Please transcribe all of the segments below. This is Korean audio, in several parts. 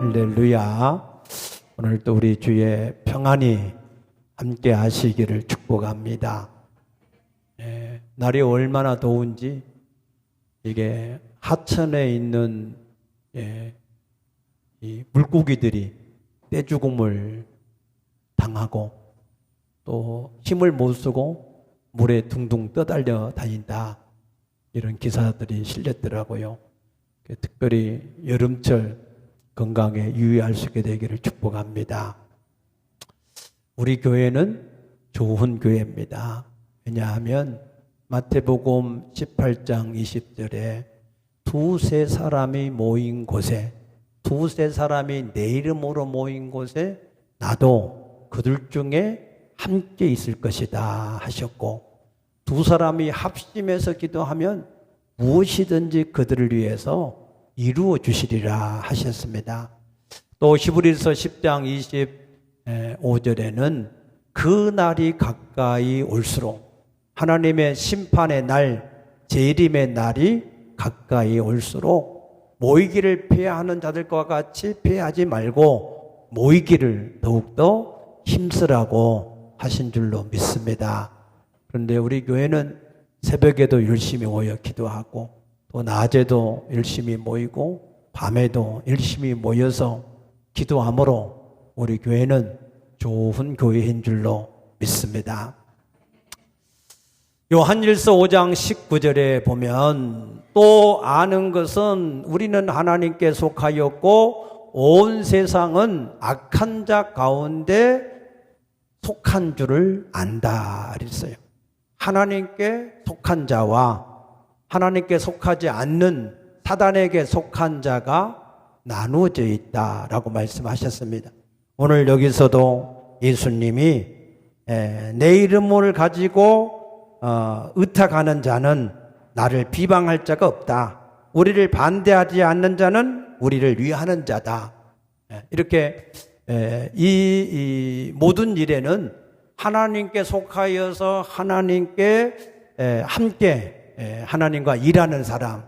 할렐루야. 오늘도 우리 주의 평안이 함께 하시기를 축복합니다. 날이 얼마나 더운지 이게 하천에 있는 이 물고기들이 떼죽음을 당하고 또 힘을 못 쓰고 물에 둥둥 떠달려 다닌다, 이런 기사들이 실렸더라고요. 특별히 여름철 건강에 유의할 수 있게 되기를 축복합니다. 우리 교회는 좋은 교회입니다. 왜냐하면 마태복음 18장 20절에 두세 사람이 모인 곳에, 두세 사람이 내 이름으로 모인 곳에 나도 그들 중에 함께 있을 것이다 하셨고, 두 사람이 합심해서 기도하면 무엇이든지 그들을 위해서 이루어 주시리라 하셨습니다. 또 히브리서 10장 25절에는 그 날이 가까이 올수록, 하나님의 심판의 날, 재림의 날이 가까이 올수록 모이기를 피하는 자들과 같이 피하지 말고 모이기를 더욱더 힘쓰라고 하신 줄로 믿습니다. 그런데 우리 교회는 새벽에도 열심히 모여 기도하고, 또 낮에도 열심히 모이고 밤에도 열심히 모여서 기도함으로 우리 교회는 좋은 교회인 줄로 믿습니다. 요한일서 5장 19절에 보면, 또 아는 것은 우리는 하나님께 속하였고 온 세상은 악한 자 가운데 속한 줄을 안다 그랬어요. 하나님께 속한 자와 하나님께 속하지 않는 사단에게 속한 자가 나누어져 있다라고 말씀하셨습니다. 오늘 여기서도 예수님이 내 이름을 가지고 의탁하는 자는 나를 비방할 자가 없다. 우리를 반대하지 않는 자는 우리를 위하는 자다. 이렇게 이 모든 일에는 하나님께 속하여서 하나님께 함께 하나님과 일하는 사람,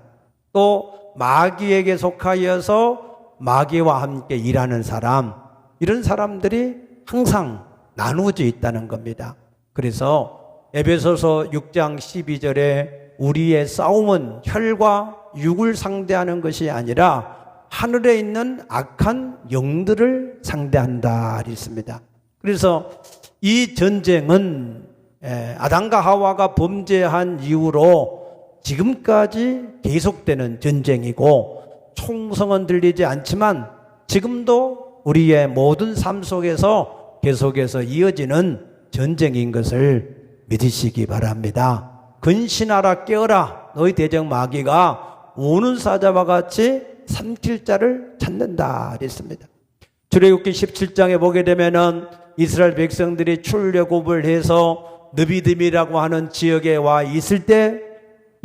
또 마귀에게 속하여서 마귀와 함께 일하는 사람, 이런 사람들이 항상 나누어져 있다는 겁니다. 그래서 에베소서 6장 12절에 우리의 싸움은 혈과 육을 상대하는 것이 아니라 하늘에 있는 악한 영들을 상대한다 했습니다. 그래서 이 전쟁은 아담과 하와가 범죄한 이후로 지금까지 계속되는 전쟁이고, 총성은 들리지 않지만 지금도 우리의 모든 삶 속에서 계속해서 이어지는 전쟁인 것을 믿으시기 바랍니다. 근신하라, 깨어라, 너희 대적 마귀가 우는 사자와 같이 삼킬 자를 찾는다 그랬습니다. 출애굽기 17장에 보게 되면은 이스라엘 백성들이 출애굽을 해서 느비딤이라고 하는 지역에 와 있을 때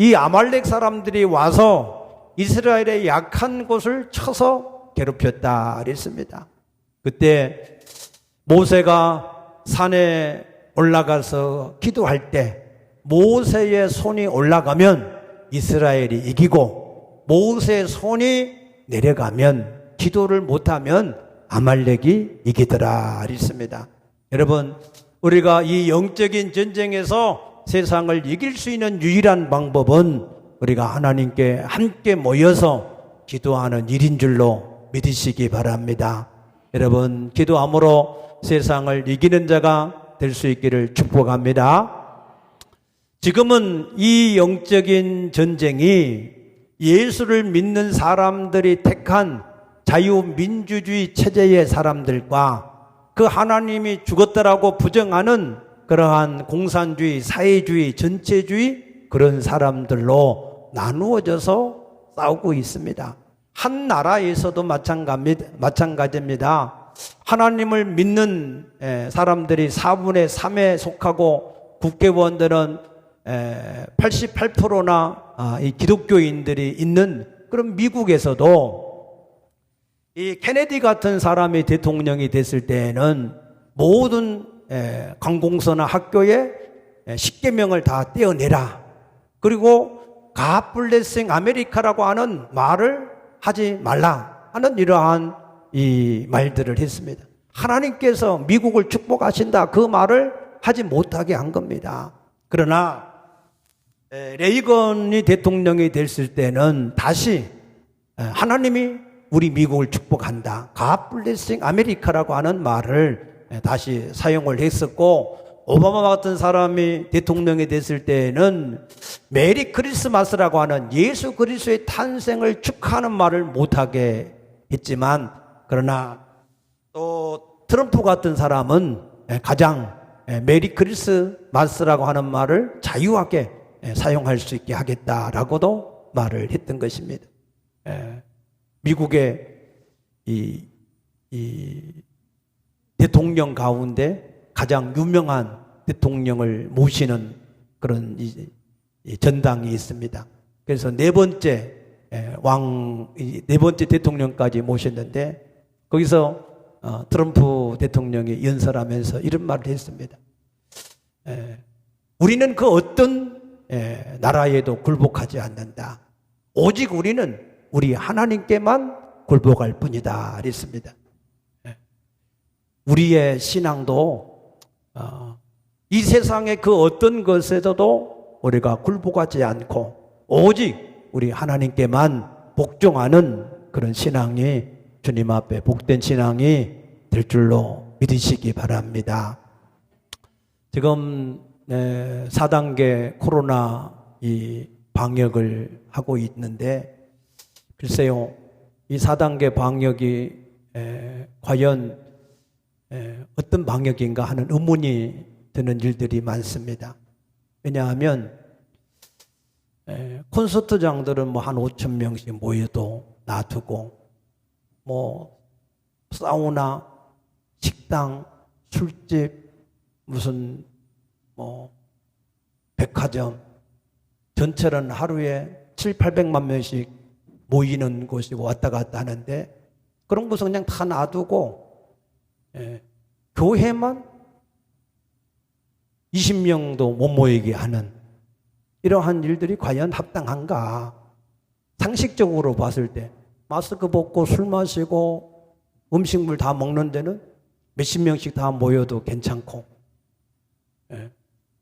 이 아말렉 사람들이 와서 이스라엘의 약한 곳을 쳐서 괴롭혔다 그랬습니다. 그때 모세가 산에 올라가서 기도할 때 모세의 손이 올라가면 이스라엘이 이기고, 모세의 손이 내려가면, 기도를 못하면 아말렉이 이기더라 그랬습니다. 여러분, 우리가 이 영적인 전쟁에서 세상을 이길 수 있는 유일한 방법은 우리가 하나님께 함께 모여서 기도하는 일인 줄로 믿으시기 바랍니다. 여러분, 기도함으로 세상을 이기는 자가 될 수 있기를 축복합니다. 지금은 이 영적인 전쟁이 예수를 믿는 사람들이 택한 자유민주주의 체제의 사람들과 그 하나님이 죽었다라고 부정하는 그러한 공산주의, 사회주의, 전체주의, 그런 사람들로 나누어져서 싸우고 있습니다. 한 나라에서도 마찬가지입니다. 하나님을 믿는 사람들이 4분의 3에 속하고, 국회의원들은 88%나 이 기독교인들이 있는 그런 미국에서도 이 케네디 같은 사람이 대통령이 됐을 때에는 모든 관공서나 학교에 10계명을 다 떼어내라, 그리고 God blessing America라고 하는 말을 하지 말라 하는 이러한 이 말들을 했습니다. 하나님께서 미국을 축복하신다 그 말을 하지 못하게 한 겁니다. 그러나 레이건이 대통령이 됐을 때는 다시 하나님이 우리 미국을 축복한다. God blessing America라고 하는 말을 다시 사용을 했었고, 오바마 같은 사람이 대통령이 됐을 때는 메리 크리스마스라고 하는 예수 그리스도의 탄생을 축하하는 말을 못하게 했지만, 그러나 또 트럼프 같은 사람은 가장 메리 크리스마스라고 하는 말을 자유하게 사용할 수 있게 하겠다라고도 말을 했던 것입니다. 미국의 이 대통령 가운데 가장 유명한 대통령을 모시는 그런 이 전당이 있습니다. 그래서 네 번째 대통령까지 모셨는데, 거기서 트럼프 대통령이 연설하면서 이런 말을 했습니다. 우리는 그 어떤 나라에도 굴복하지 않는다. 오직 우리는 우리 하나님께만 굴복할 뿐이다. 그랬습니다. 우리의 신앙도 이 세상의 그 어떤 것에도 우리가 굴복하지 않고 오직 우리 하나님께만 복종하는 그런 신앙이 주님 앞에 복된 신앙이 될 줄로 믿으시기 바랍니다. 지금 4단계 코로나 이 방역을 하고 있는데, 글쎄요, 이 4단계 방역이 과연 어떤 방역인가 하는 의문이 드는 일들이 많습니다. 왜냐하면 콘서트장들은 뭐 한 5천 명씩 모여도 놔두고, 뭐 사우나, 식당, 술집, 무슨 뭐 백화점 전체는 하루에 700~800만 명씩 모이는 곳이고 왔다 갔다 하는데, 그런 곳은 그냥 다 놔두고 교회만 20명도 못 모이게 하는 이러한 일들이 과연 합당한가? 상식적으로 봤을 때 마스크 벗고 술 마시고 음식물 다 먹는 데는 몇십 명씩 다 모여도 괜찮고,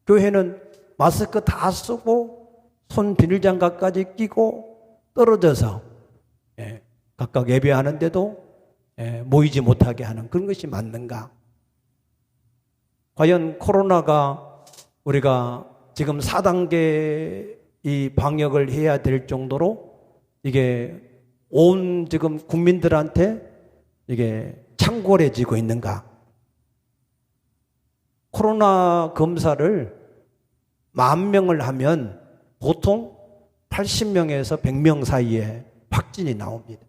교회는 마스크 다 쓰고 손 비닐장갑까지 끼고 떨어져서 각각 예배하는데도 모이지 못하게 하는 그런 것이 맞는가? 과연 코로나가 우리가 지금 4단계 이 방역을 해야 될 정도로 이게 온 지금 국민들한테 이게 창궐해지고 있는가? 코로나 검사를 10,000명을 하면 보통 80명에서 100명 사이에 확진이 나옵니다.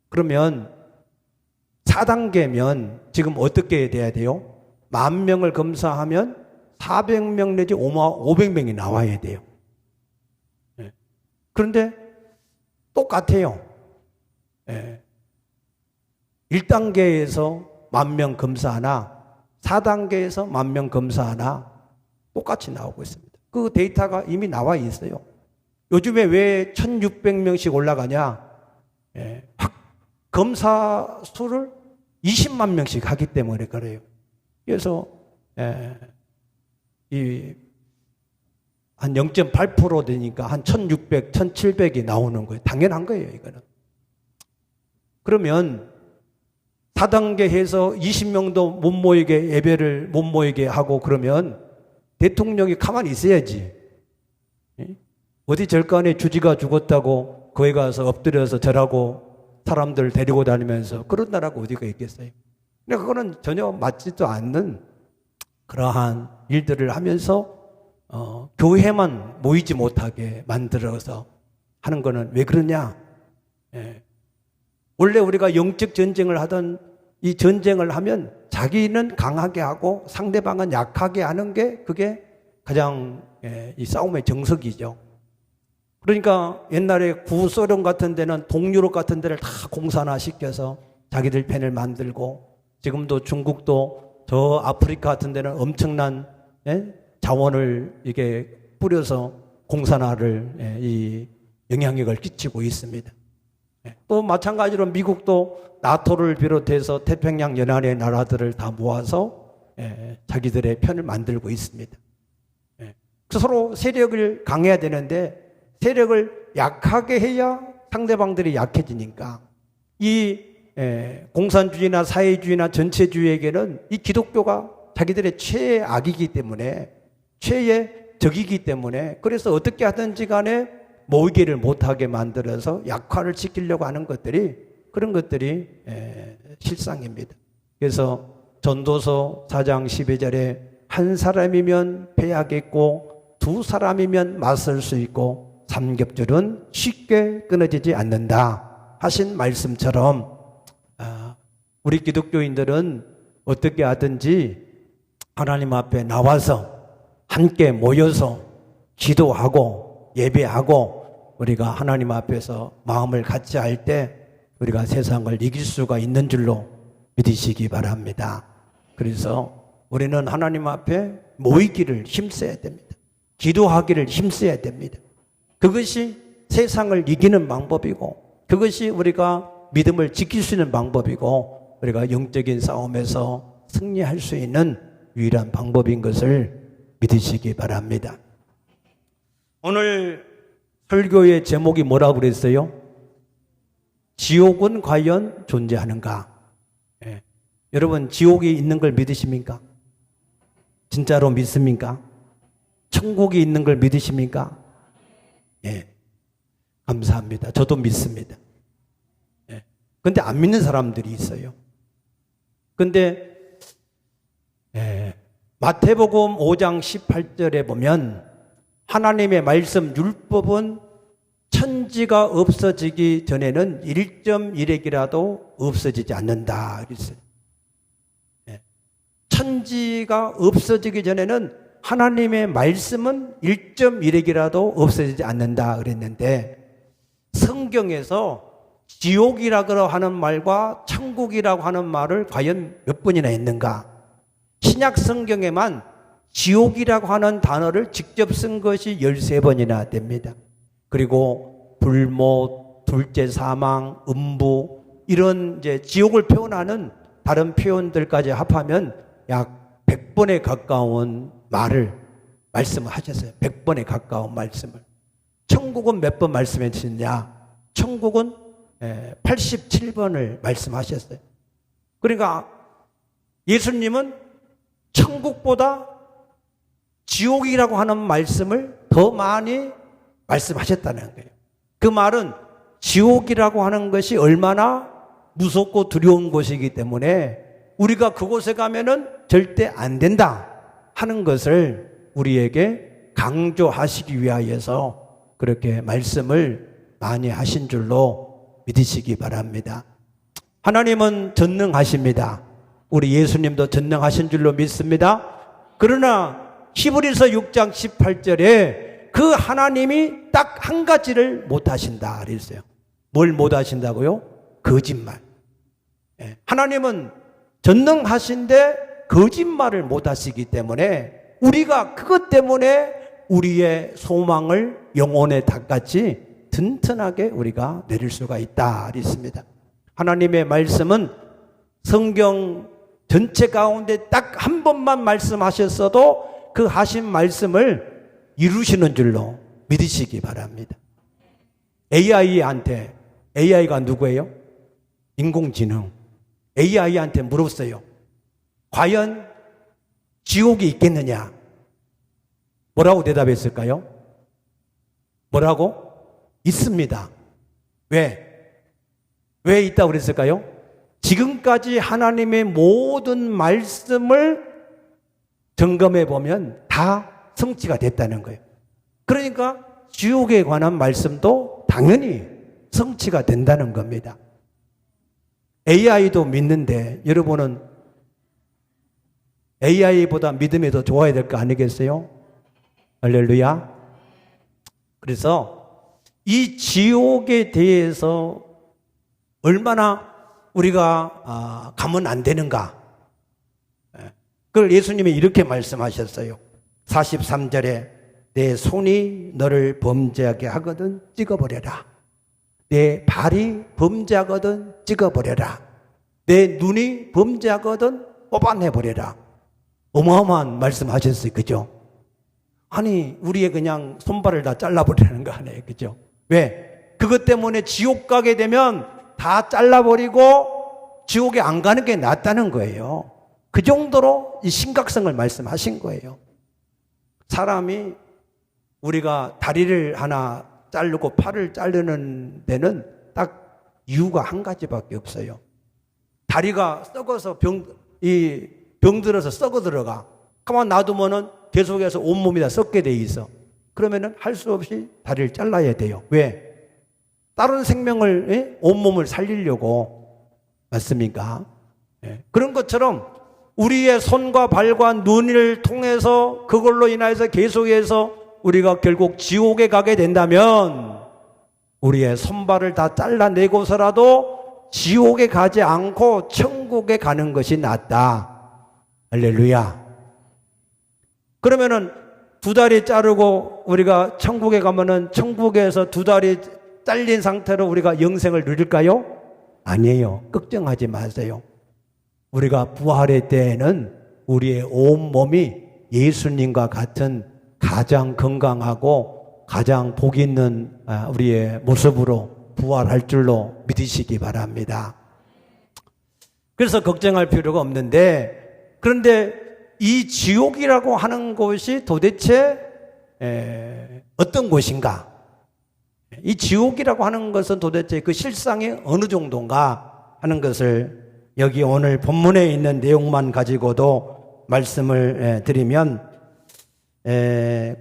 그러면 4단계면 지금 어떻게 돼야 돼요? 10,000명을 검사하면 400명 내지 500명이 나와야 돼요. 그런데 똑같아요. 1단계에서 10,000명 검사하나 4단계에서 10,000명 검사하나 똑같이 나오고 있습니다. 그 데이터가 이미 나와 있어요. 요즘에 왜 1,600명씩 올라가냐? 검사 수를 20만 명씩 하기 때문에 그래요. 그래서 한 0.8% 되니까 한 1,600, 1,700이 나오는 거예요. 당연한 거예요, 이거는. 그러면 4단계 해서 20명도 못 모이게, 예배를 못 모이게 하고 그러면 대통령이 가만히 있어야지. 어디 절간에 주지가 죽었다고 거기 가서 엎드려서 절하고 사람들 데리고 다니면서 그런 나라가 어디가 있겠어요? 근데 그거는 전혀 맞지도 않는 그러한 일들을 하면서 교회만 모이지 못하게 만들어서 하는 거는 왜 그러냐? 원래 우리가 영적 전쟁을 하던 이 전쟁을 하면 자기는 강하게 하고 상대방은 약하게 하는 게 그게 가장 이 싸움의 정석이죠. 그러니까 옛날에 구소련 같은 데는 동유럽 같은 데를 다 공산화 시켜서 자기들 편을 만들고, 지금도 중국도 저 아프리카 같은 데는 엄청난 자원을 이게 뿌려서 공산화를 이 영향력을 끼치고 있습니다. 또 마찬가지로 미국도 나토를 비롯해서 태평양 연안의 나라들을 다 모아서 자기들의 편을 만들고 있습니다. 서로 세력을 강해야 되는데 세력을 약하게 해야 상대방들이 약해지니까 이 공산주의나 사회주의나 전체주의에게는 이 기독교가 자기들의 최악이기 때문에 최의 적이기 때문에 그래서 어떻게 하든지 간에 모이기를 못하게 만들어서 약화를 시키려고 하는 것들이 그런 것들이 실상입니다. 그래서 전도서 4장 12절에 한 사람이면 패하겠고 두 사람이면 맞설 수 있고 삼겹줄은 쉽게 끊어지지 않는다 하신 말씀처럼 우리 기독교인들은 어떻게 하든지 하나님 앞에 나와서 함께 모여서 기도하고 예배하고 우리가 하나님 앞에서 마음을 같이 할 때 우리가 세상을 이길 수가 있는 줄로 믿으시기 바랍니다. 그래서 우리는 하나님 앞에 모이기를 힘써야 됩니다. 기도하기를 힘써야 됩니다. 그것이 세상을 이기는 방법이고 그것이 우리가 믿음을 지킬 수 있는 방법이고 우리가 영적인 싸움에서 승리할 수 있는 유일한 방법인 것을 믿으시기 바랍니다. 오늘 설교의 제목이 뭐라고 그랬어요? 지옥은 과연 존재하는가? 여러분 지옥이 있는 걸 믿으십니까? 진짜로 믿습니까? 천국이 있는 걸 믿으십니까? 감사합니다. 저도 믿습니다. 근데 안 믿는 사람들이 있어요. 근데 마태복음 5장 18절에 보면 하나님의 말씀 율법은 천지가 없어지기 전에는 1.1핵이라도 없어지지 않는다 그랬어요. 천지가 없어지기 전에는 하나님의 말씀은 1.1핵이라도 없어지지 않는다 그랬는데 성경에서 지옥이라고 하는 말과 천국이라고 하는 말을 과연 몇 번이나 했는가? 신약 성경에만 지옥이라고 하는 단어를 직접 쓴 것이 13번이나 됩니다. 그리고 불못, 둘째 사망, 음부 이런 이제 지옥을 표현하는 다른 표현들까지 합하면 약 100번에 가까운 말씀을 하셨어요. 100번에 가까운 말씀을. 천국은 몇 번 말씀하셨냐? 천국은 87번을 말씀하셨어요. 그러니까 예수님은 천국보다 지옥이라고 하는 말씀을 더 많이 말씀하셨다는 거예요. 그 말은 지옥이라고 하는 것이 얼마나 무섭고 두려운 곳이기 때문에 우리가 그곳에 가면은 절대 안 된다 하는 것을 우리에게 강조하시기 위하여서 그렇게 말씀을 많이 하신 줄로 믿으시기 바랍니다. 하나님은 전능하십니다. 우리 예수님도 전능하신 줄로 믿습니다. 그러나 히브리서 6장 18절에 그 하나님이 딱 한 가지를 못하신다 그랬어요. 뭘 못하신다고요? 거짓말. 하나님은 전능하신데 거짓말을 못하시기 때문에 우리가 그것 때문에 우리의 소망을 영혼의 닭같이 튼튼하게 우리가 내릴 수가 있다 그랬습니다. 하나님의 말씀은 성경 전체 가운데 딱 한 번만 말씀하셨어도 그 하신 말씀을 이루시는 줄로 믿으시기 바랍니다. AI가 누구예요? 인공지능. AI한테 물었어요. 과연 지옥이 있겠느냐? 뭐라고 대답했을까요? 뭐라고? 있습니다. 왜? 왜 있다고 그랬을까요? 지금까지 하나님의 모든 말씀을 점검해 보면 다 성취가 됐다는 거예요. 그러니까 지옥에 관한 말씀도 당연히 성취가 된다는 겁니다. AI도 믿는데 여러분은 AI보다 믿음이 더 좋아야 될 거 아니겠어요? 할렐루야. 그래서 이 지옥에 대해서 얼마나 우리가 가면 안 되는가? 그걸 예수님이 이렇게 말씀하셨어요. 43절에 내 손이 너를 범죄하게 하거든 찍어버려라. 내 발이 범죄하거든 찍어버려라. 내 눈이 범죄하거든 뽑아내버려라. 어마어마한 말씀하셨어요. 그죠? 아니, 우리의 그냥 손발을 다 잘라버리는 거 아니에요. 그죠? 왜? 그것 때문에 지옥 가게 되면 다 잘라버리고 지옥에 안 가는 게 낫다는 거예요. 그 정도로 이 심각성을 말씀하신 거예요. 사람이 우리가 다리를 하나 자르고 팔을 자르는 데는 딱 이유가 한 가지밖에 없어요. 다리가 썩어서 병들어서 썩어 들어가. 가만 놔두면은 계속해서 온몸이 다 썩게 돼 있어. 그러면은 할 수 없이 다리를 잘라야 돼요. 왜? 다른 생명을, 온몸을 살리려고. 맞습니까? 그런 것처럼 우리의 손과 발과 눈을 통해서 그걸로 인해서 계속해서 우리가 결국 지옥에 가게 된다면 우리의 손발을 다 잘라내고서라도 지옥에 가지 않고 천국에 가는 것이 낫다. 할렐루야. 그러면은 두 다리 자르고 우리가 천국에 가면은 천국에서 두 다리 잘린 상태로 우리가 영생을 누릴까요? 아니에요. 걱정하지 마세요. 우리가 부활의 때에는 우리의 온 몸이 예수님과 같은 가장 건강하고 가장 복 있는 우리의 모습으로 부활할 줄로 믿으시기 바랍니다. 그래서 걱정할 필요가 없는데, 그런데 이 지옥이라고 하는 곳이 도대체 어떤 곳인가? 이 지옥이라고 하는 것은 도대체 그 실상이 어느 정도인가 하는 것을 여기 오늘 본문에 있는 내용만 가지고도 말씀을 드리면,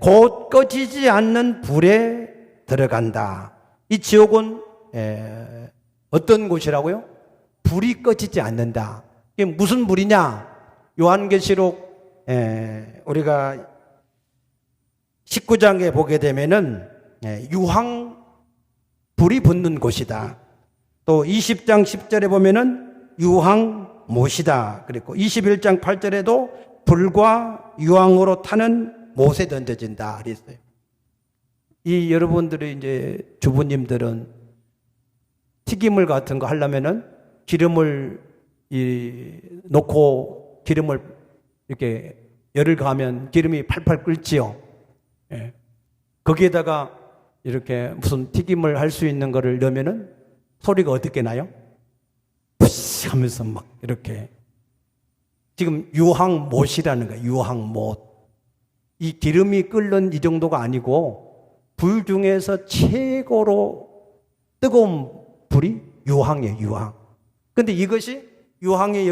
곧 꺼지지 않는 불에 들어간다. 이 지옥은 어떤 곳이라고요? 불이 꺼지지 않는다. 이게 무슨 불이냐? 요한계시록 우리가 19장에 보게 되면은 유황 불이 붙는 곳이다. 또 20장 10절에 보면은 유황 못이다. 그리고 21장 8절에도 불과 유황으로 타는 못에 던져진다 그랬어요. 이 여러분들이 이제 주부님들은 튀김물 같은 거 하려면은 기름을 놓고 기름을 이렇게 열을 가하면 기름이 팔팔 끓지요. 거기에다가 이렇게 무슨 튀김을 할 수 있는 거를 넣으면은 소리가 어떻게 나요? 푸시 하면서 막 이렇게. 지금 유황못이라는 거예요. 유황못. 이 기름이 끓는 이 정도가 아니고 불 중에서 최고로 뜨거운 불이 유황이에요. 유황. 근데 이것이 유황이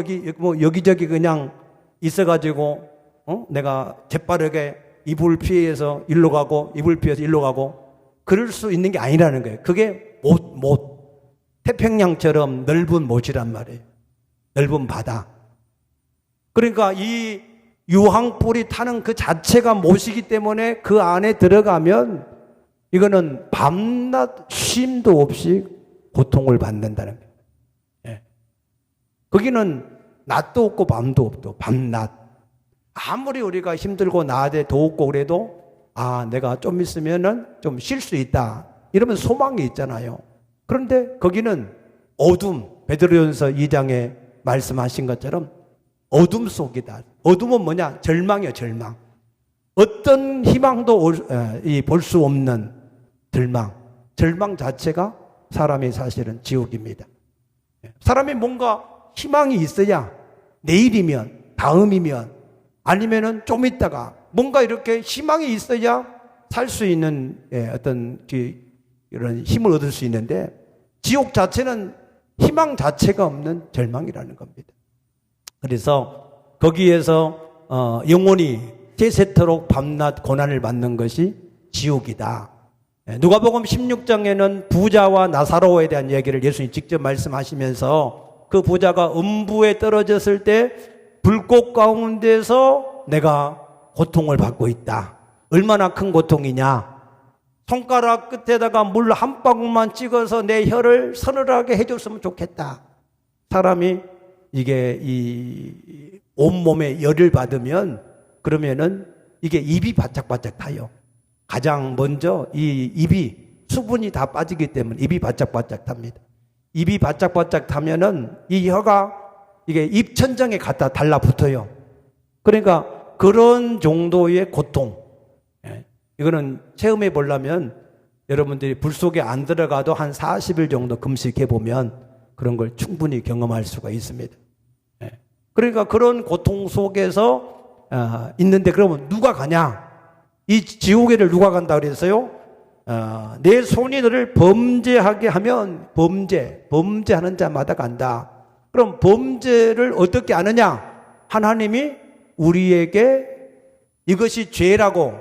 여기저기 그냥 있어가지고 내가 재빠르게 이불 피해서 일로 가고 이불 피해서 일로 가고 그럴 수 있는 게 아니라는 거예요. 그게 못. 태평양처럼 넓은 못이란 말이에요. 넓은 바다. 그러니까 이 유황불이 타는 그 자체가 못이기 때문에 그 안에 들어가면 이거는 밤낮 쉼도 없이 고통을 받는다는 거예요. 거기는 낮도 없고 밤도 없고 밤낮. 아무리 우리가 힘들고 낮에 더웠고 그래도 내가 좀 있으면은 좀 쉴 수 있다. 이러면 소망이 있잖아요. 그런데 거기는 어둠, 베드로전서 2장에 말씀하신 것처럼 어둠 속이다. 어둠은 뭐냐? 절망이에요, 절망. 어떤 희망도 볼 수 없는 절망. 절망 자체가 사람이 사실은 지옥입니다. 사람이 뭔가 희망이 있어야 내일이면, 다음이면, 아니면은 좀 있다가 뭔가 이렇게 희망이 있어야 살 수 있는 어떤 이런 힘을 얻을 수 있는데 지옥 자체는 희망 자체가 없는 절망이라는 겁니다. 그래서 거기에서 영원히 세세토록 밤낮 고난을 받는 것이 지옥이다. 누가복음 16장에는 부자와 나사로에 대한 얘기를 예수님이 직접 말씀하시면서 그 부자가 음부에 떨어졌을 때 불꽃 가운데서 내가 고통을 받고 있다. 얼마나 큰 고통이냐? 손가락 끝에다가 물 한 방울만 찍어서 내 혀를 서늘하게 해줬으면 좋겠다. 사람이 이게 이 온몸에 열을 받으면 그러면은 이게 입이 바짝바짝 타요. 가장 먼저 이 입이 수분이 다 빠지기 때문에 입이 바짝바짝 탑니다. 입이 바짝바짝 타면은 이 혀가 이게 입천장에 갖다 달라붙어요. 그러니까 그런 정도의 고통. 이거는 체험해 보려면 여러분들이 불 속에 안 들어가도 한 40일 정도 금식해 보면 그런 걸 충분히 경험할 수가 있습니다. 그러니까 그런 고통 속에서 있는데 그러면 누가 가냐? 이 지옥에를 누가 간다 그랬어요? 내 손이 너를 범죄하게 하면 범죄하는 자마다 간다. 그럼 범죄를 어떻게 아느냐? 하나님이 우리에게 이것이 죄라고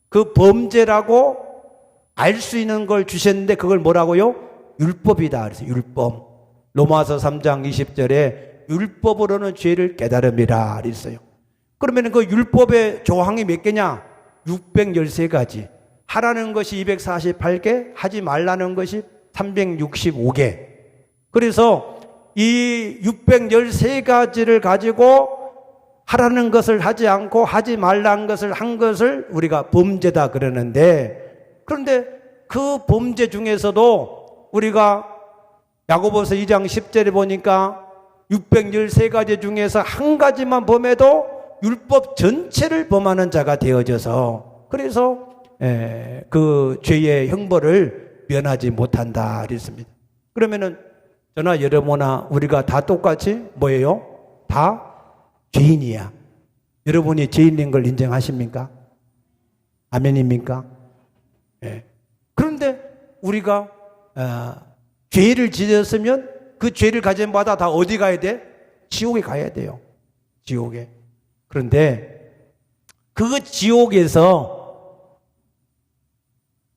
그 범죄라고 알 수 있는 걸 주셨는데 그걸 뭐라고요? 율법이다. 그래서 율법. 로마서 3장 20절에 율법으로는 죄를 깨달음이라 그랬어요. 그러면 그 율법의 조항이 몇 개냐? 613가지. 하라는 것이 248개, 하지 말라는 것이 365개. 그래서 이 613가지를 가지고 하라는 것을 하지 않고 하지 말라는 것을 한 것을 우리가 범죄다 그러는데, 그런데 그 범죄 중에서도 우리가 야고보서 2장 10절에 보니까 613가지 중에서 한 가지만 범해도 율법 전체를 범하는 자가 되어져서 그래서 그 죄의 형벌을 면하지 못한다 그랬습니다. 그러면은 저나 여러분이나 우리가 다 똑같이 뭐예요? 다 죄인이야. 여러분이 죄인인 걸 인정하십니까? 아멘입니까? 그런데 우리가 죄를 지었으면 그 죄를 가진 바다 다 어디 가야 돼? 지옥에 가야 돼요. 지옥에. 그런데 그 지옥에서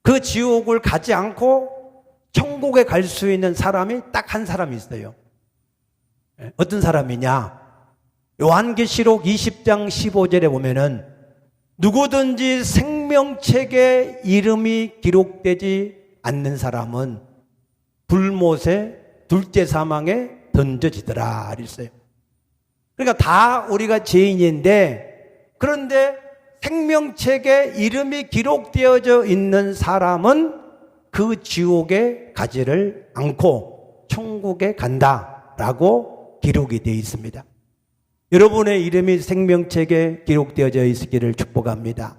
그 지옥을 가지 않고 천국에 갈 수 있는 사람이 딱 한 사람이 있어요. 어떤 사람이냐? 요한계시록 20장 15절에 보면은 누구든지 생명책에 이름이 기록되지 않는 사람은 불못에 둘째 사망에 던져지더라 그랬어요. 그러니까 다 우리가 죄인인데, 그런데 생명책에 이름이 기록되어져 있는 사람은 그 지옥에 가지를 않고 천국에 간다라고 기록이 되어 있습니다. 여러분의 이름이 생명책에 기록되어져 있기를 축복합니다.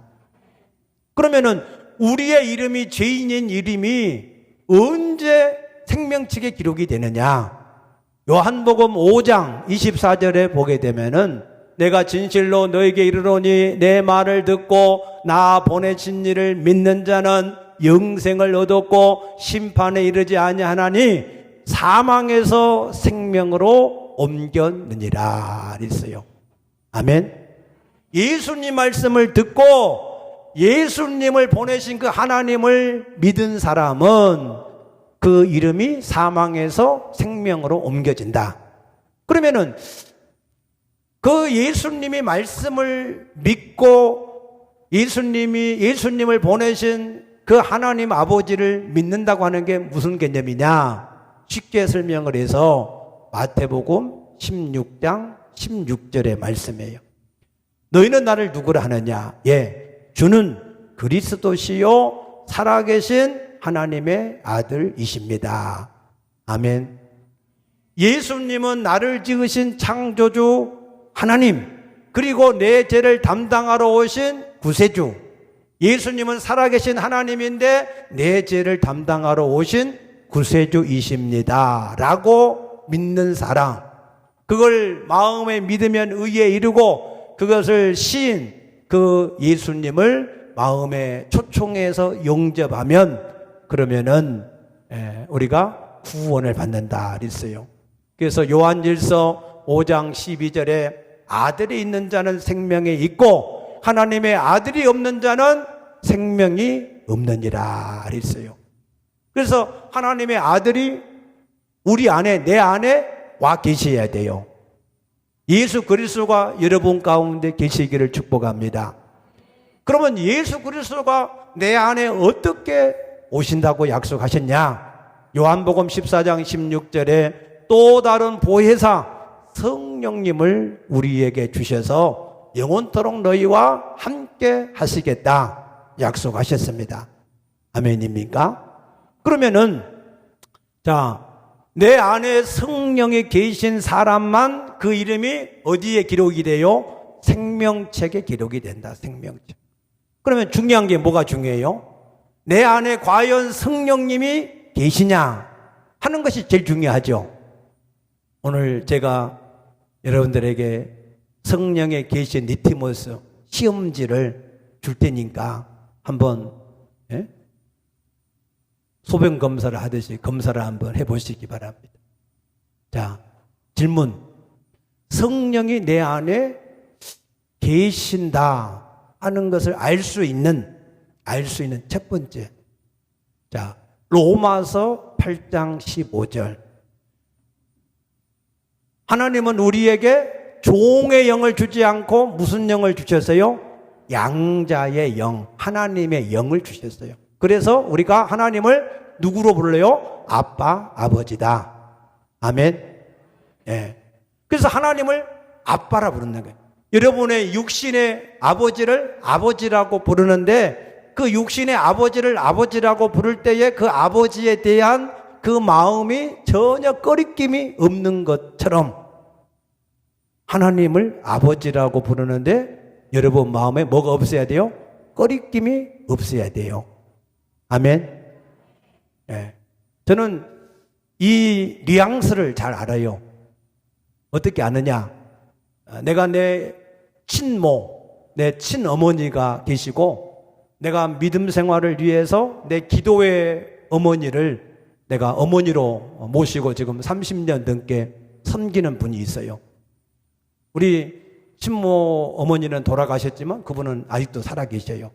그러면은 우리의 이름이 죄인인 이름이 언제 생명책에 기록이 되느냐? 요한복음 5장 24절에 보게 되면은 내가 진실로 너에게 이르노니 내 말을 듣고 나 보내신 이를 믿는 자는 영생을 얻었고 심판에 이르지 아니하나니 사망에서 생명으로 옮겼느니라 그랬어요. 아멘. 예수님 말씀을 듣고 예수님을 보내신 그 하나님을 믿은 사람은 그 이름이 사망에서 생명으로 옮겨진다. 그러면은 그 예수님이 말씀을 믿고 예수님을 보내신 그 하나님 아버지를 믿는다고 하는 게 무슨 개념이냐? 쉽게 설명을 해서 마태복음 16장 16절의 말씀이에요. 너희는 나를 누구라 하느냐? 주는 그리스도시요 살아계신 하나님의 아들이십니다. 아멘. 예수님은 나를 지으신 창조주 하나님, 그리고 내 죄를 담당하러 오신 구세주. 예수님은 살아계신 하나님인데 내 죄를 담당하러 오신 구세주이십니다 라고 믿는 사람, 그걸 마음에 믿으면 의에 이르고 그것을 시인 그 예수님을 마음에 초청해서 영접하면 그러면은 우리가 구원을 받는다 그랬어요. 그래서 요한일서 5장 12절에 아들이 있는 자는 생명이 있고 하나님의 아들이 없는 자는 생명이 없느니라 그랬어요. 그래서 하나님의 아들이 우리 안에, 내 안에 와 계셔야 돼요. 예수 그리스도가 여러분 가운데 계시기를 축복합니다. 그러면 예수 그리스도가 내 안에 어떻게 오신다고 약속하셨냐? 요한복음 14장 16절에 또 다른 보혜사 성령님을 우리에게 주셔서 영원토록 너희와 함께 하시겠다 약속하셨습니다. 아멘입니까? 그러면은 자, 내 안에 성령이 계신 사람만 그 이름이 어디에 기록이 돼요? 생명책에 기록이 된다. 생명책. 그러면 중요한 게 뭐가 중요해요? 내 안에 과연 성령님이 계시냐 하는 것이 제일 중요하죠. 오늘 제가 여러분들에게 성령에 계신 리트머스 시험지를 줄 테니까 한번 소변 검사를 하듯이 검사를 한번 해보시기 바랍니다. 자, 질문. 성령이 내 안에 계신다 하는 것을 알 수 있는 첫 번째. 자, 로마서 8장 15절. 하나님은 우리에게 종의 영을 주지 않고 무슨 영을 주셨어요? 양자의 영, 하나님의 영을 주셨어요. 그래서 우리가 하나님을 누구로 불러요? 아빠, 아버지다. 아멘. 예. 그래서 하나님을 아빠라 부르는 거예요. 여러분의 육신의 아버지를 아버지라고 부르는데 그 육신의 아버지를 아버지라고 부를 때에 그 아버지에 대한 그 마음이 전혀 꺼리낌이 없는 것처럼 하나님을 아버지라고 부르는데 여러분 마음에 뭐가 없어야 돼요? 꺼리낌이 없어야 돼요. 아멘. 예. 저는 이 뉘앙스를 잘 알아요. 어떻게 아느냐? 내가 내 친모, 내 친어머니가 계시고 내가 믿음 생활을 위해서 내 기도의 어머니를 내가 어머니로 모시고 지금 30년 넘게 섬기는 분이 있어요. 우리 친모 어머니는 돌아가셨지만 그분은 아직도 살아계셔요.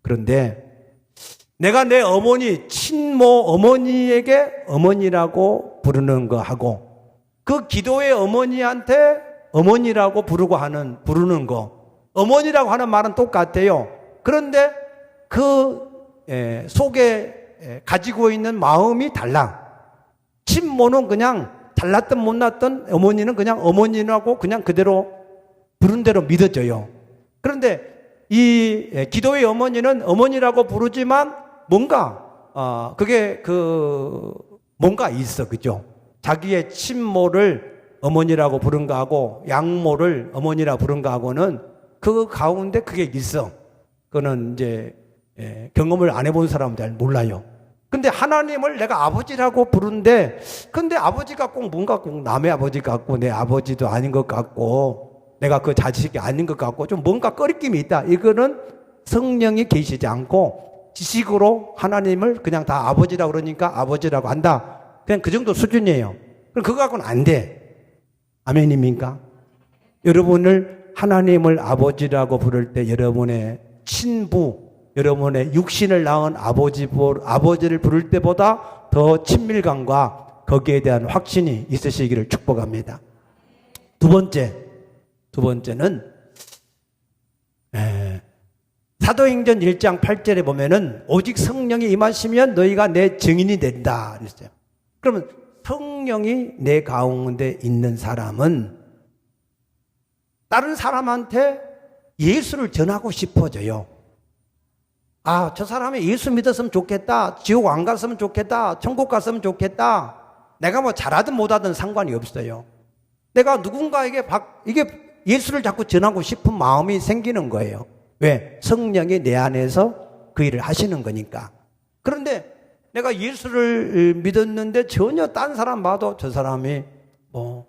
그런데 내가 내 어머니, 친모 어머니에게 어머니라고 부르는 거 하고 그 기도의 어머니한테 어머니라고 부르는 거, 어머니라고 하는 말은 똑같아요. 그런데 그 속에 가지고 있는 마음이 달라. 친모는 그냥 잘났든 못났든 어머니는 그냥 어머니라고 그냥 그대로 부른 대로 믿어져요. 그런데 이 기도의 어머니는 어머니라고 부르지만 뭔가 그게 뭔가 있어, 그죠? 자기의 친모를 어머니라고 부른 거하고 양모를 어머니라 부른 거하고는 그 가운데 그게 있어. 그거는 이제 경험을 안 해본 사람은 잘 몰라요. 근데 하나님을 내가 아버지라고 부르는데 근데 아버지가 꼭 뭔가 꼭 남의 아버지 같고 내 아버지도 아닌 것 같고 내가 그 자식이 아닌 것 같고 좀 뭔가 꺼리낌이 있다. 이거는 성령이 계시지 않고 지식으로 하나님을 그냥 다 아버지라고 그러니까 아버지라고 한다. 그냥 그 정도 수준이에요. 그럼 그거 갖고는 안 돼. 아멘입니까? 여러분을 하나님을 아버지라고 부를 때 여러분의 친부, 여러분의 육신을 낳은 아버지를 부를 때보다 더 친밀감과 거기에 대한 확신이 있으시기를 축복합니다. 두 번째는 사도행전 1장 8절에 보면은 오직 성령이 임하시면 너희가 내 증인이 된다 그랬어요. 그러면 성령이 내 가운데 있는 사람은 다른 사람한테 예수를 전하고 싶어져요. 아, 저 사람이 예수 믿었으면 좋겠다. 지옥 안 갔으면 좋겠다. 천국 갔으면 좋겠다. 내가 뭐 잘하든 못하든 상관이 없어요. 내가 누군가에게 이게 예수를 자꾸 전하고 싶은 마음이 생기는 거예요. 왜? 성령이 내 안에서 그 일을 하시는 거니까. 그런데 내가 예수를 믿었는데 전혀 딴 사람 봐도 저 사람이 뭐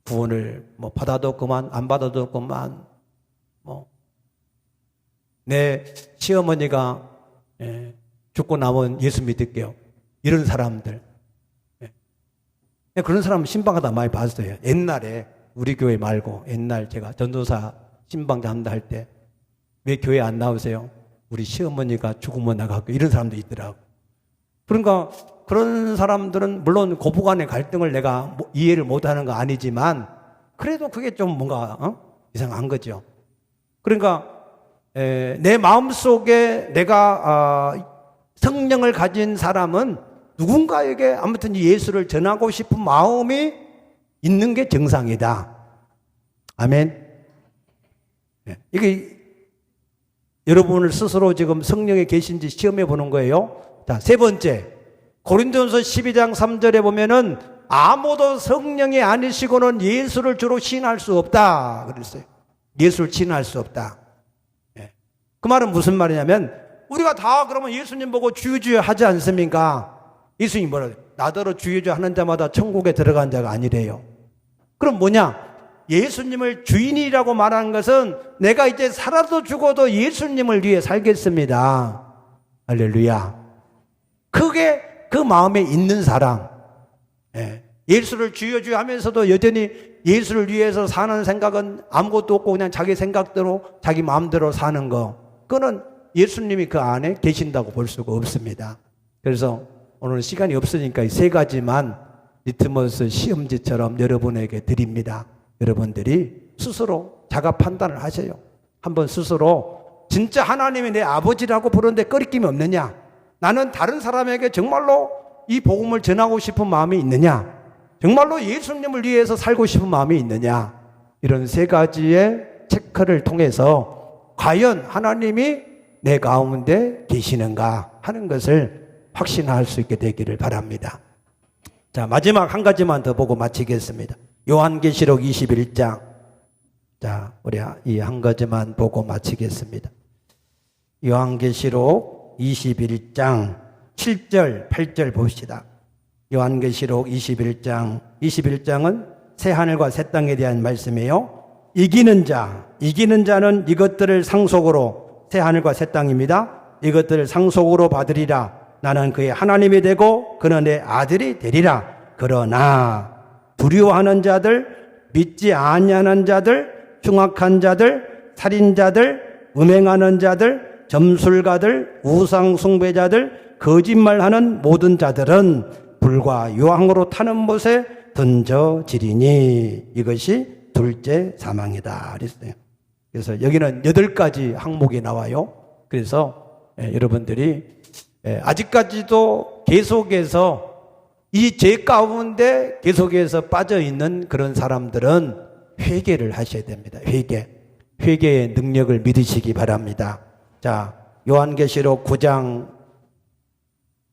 구원을 뭐 받아도 그만 안 받아도 그만 뭐 내 시어머니가 죽고 나면 예수 믿을게요. 이런 사람들. 그런 사람 신방하다 많이 봤어요. 옛날에 우리 교회 말고 옛날 제가 전도사 신방자 한다 할 때 왜 교회 안 나오세요? 우리 시어머니가 죽으면 나가고 이런 사람도 있더라고. 그러니까 그런 사람들은 물론 고부간의 갈등을 내가 이해를 못하는 거 아니지만 그래도 그게 좀 뭔가 이상한 거죠. 그러니까 내 마음속에 내가 성령을 가진 사람은 누군가에게 아무튼 예수를 전하고 싶은 마음이 있는 게 정상이다. 아멘. 이게 여러분을 스스로 지금 성령에 계신지 시험해 보는 거예요. 자, 세 번째. 고린도전서 12장 3절에 보면은 아무도 성령이 아니시고는 예수를 주로 시인할 수 없다 그랬어요. 예수를 시인할 수 없다. 예. 그 말은 무슨 말이냐면 우리가 다 그러면 예수님 보고 주여 하지 않습니까? 예수님 뭐라 그래요? 나더러 주여 하는 자마다 천국에 들어간 자가 아니래요. 그럼 뭐냐? 예수님을 주인이라고 말하는 것은 내가 이제 살아도 죽어도 예수님을 위해 살겠습니다. 할렐루야. 그게 그 마음에 있는 사람. 예수를 주여 하면서도 여전히 예수를 위해서 사는 생각은 아무것도 없고 그냥 자기 생각대로 자기 마음대로 사는 거. 그거는 예수님이 그 안에 계신다고 볼 수가 없습니다. 그래서 오늘 시간이 없으니까 이 세 가지만 리트머스 시험지처럼 여러분에게 드립니다. 여러분들이 스스로 자가 판단을 하세요. 한번 스스로 진짜 하나님이 내 아버지라고 부르는데 꺼리낌이 없느냐? 나는 다른 사람에게 정말로 이 복음을 전하고 싶은 마음이 있느냐? 정말로 예수님을 위해서 살고 싶은 마음이 있느냐? 이런 세 가지의 체크를 통해서 과연 하나님이 내 가운데 계시는가 하는 것을 확신할 수 있게 되기를 바랍니다. 자, 마지막 한 가지만 더 보고 마치겠습니다. 요한계시록 21장. 자, 우리 이 한 가지만 보고 마치겠습니다. 요한계시록 21장 7절, 8절 봅시다. 요한계시록 21장은 새 하늘과 새 땅에 대한 말씀이에요. 이기는 자는 이것들을 상속으로, 새 하늘과 새 땅입니다. 이것들을 상속으로 받으리라. 나는 그의 하나님이 되고 그는 내 아들이 되리라. 그러나 두려워하는 자들, 믿지 아니하는 자들, 흉악한 자들, 살인자들, 음행하는 자들, 점술가들, 우상 숭배자들, 거짓말하는 모든 자들은 불과 유황으로 타는 못에 던져지리니 이것이 둘째 사망이다 그랬어요. 그래서 여기는 8가지 항목이 나와요. 그래서 여러분들이 아직까지도 계속해서 이 죄 가운데 계속해서 빠져 있는 그런 사람들은 회개를 하셔야 됩니다. 회개의 능력을 믿으시기 바랍니다. 자, 요한계시록 9장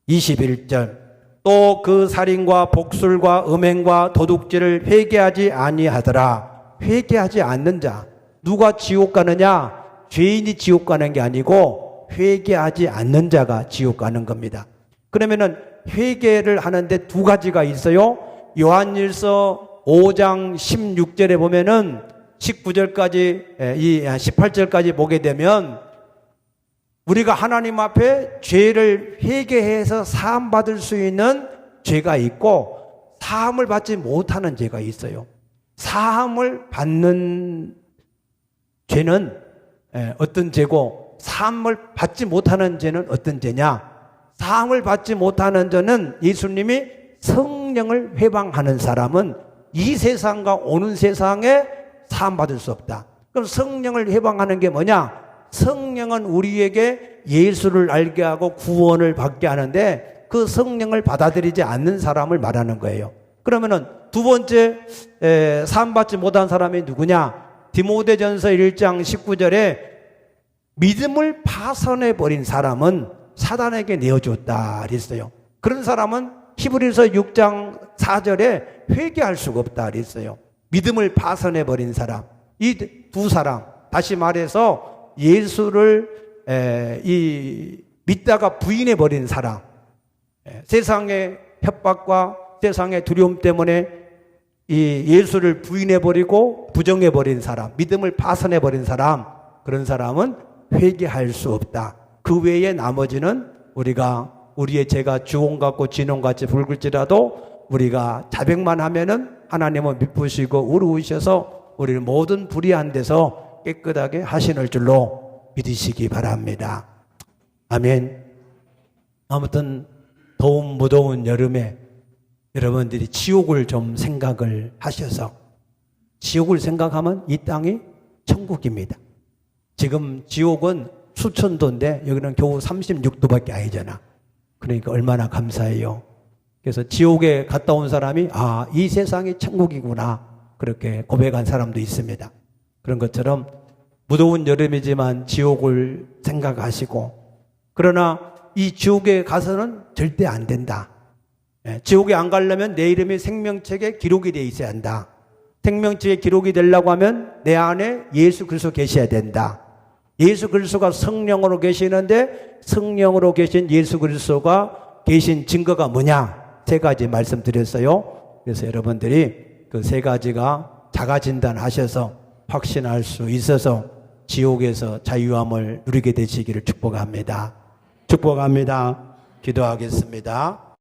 21절. 또 그 살인과 복술과 음행과 도둑질을 회개하지 아니하더라. 회개하지 않는 자. 누가 지옥 가느냐? 죄인이 지옥 가는 게 아니고 회개하지 않는 자가 지옥 가는 겁니다. 그러면은 회개를 하는데 2가지가 있어요. 요한일서 5장 16절에 보면은 19절까지, 18절까지 보게 되면 우리가 하나님 앞에 죄를 회개해서 사함받을 수 있는 죄가 있고 사함을 받지 못하는 죄가 있어요. 사함을 받는 죄는 어떤 죄고 사함을 받지 못하는 죄는 어떤 죄냐? 사함을 받지 못하는 죄는 예수님이 성령을 회방하는 사람은 이 세상과 오는 세상에 사함받을 수 없다. 그럼 성령을 회방하는 게 뭐냐? 성령은 우리에게 예수를 알게 하고 구원을 받게 하는데 그 성령을 받아들이지 않는 사람을 말하는 거예요. 그러면은 2번째 사함받지 못한 사람이 누구냐? 디모데전서 1장 19절에 믿음을 파손해버린 사람은 사단에게 내어줬다 그랬어요. 그런 사람은 히브리서 6장 4절에 회개할 수가 없다 그랬어요. 믿음을 파손해버린 사람. 이 2사람, 다시 말해서 예수를 믿다가 부인해버린 사람, 세상의 협박과 세상의 두려움 때문에 이 예수를 부인해버리고 부정해버린 사람, 믿음을 파손해버린 사람, 그런 사람은 회개할 수 없다. 그 외에 나머지는 우리의 죄가 주홍 같고 진홍 같이 붉을지라도 우리가 자백만 하면은 하나님은 미쁘시고 의로우셔서 우리를 모든 불의한 데서 깨끗하게 하시는 줄로 믿으시기 바랍니다. 아멘. 아무튼 더운 무더운 여름에 여러분들이 지옥을 좀 생각을 하셔서, 지옥을 생각하면 이 땅이 천국입니다. 지금 지옥은 수천도인데 여기는 겨우 36도밖에 아니잖아. 그러니까 얼마나 감사해요. 그래서 지옥에 갔다 온 사람이 이 세상이 천국이구나 그렇게 고백한 사람도 있습니다. 그런 것처럼 무더운 여름이지만 지옥을 생각하시고, 그러나 이 지옥에 가서는 절대 안 된다. 지옥에 안 가려면 내 이름이 생명책에 기록이 되어 있어야 한다. 생명책에 기록이 되려고 하면 내 안에 예수 그리스도 계셔야 된다. 예수 그리스도가 성령으로 계시는데 성령으로 계신 예수 그리스도가 계신 증거가 뭐냐? 세 가지 말씀드렸어요. 그래서 여러분들이 그 세 가지가 자가진단하셔서 확신할 수 있어서 지옥에서 자유함을 누리게 되시기를 축복합니다. 축복합니다. 기도하겠습니다.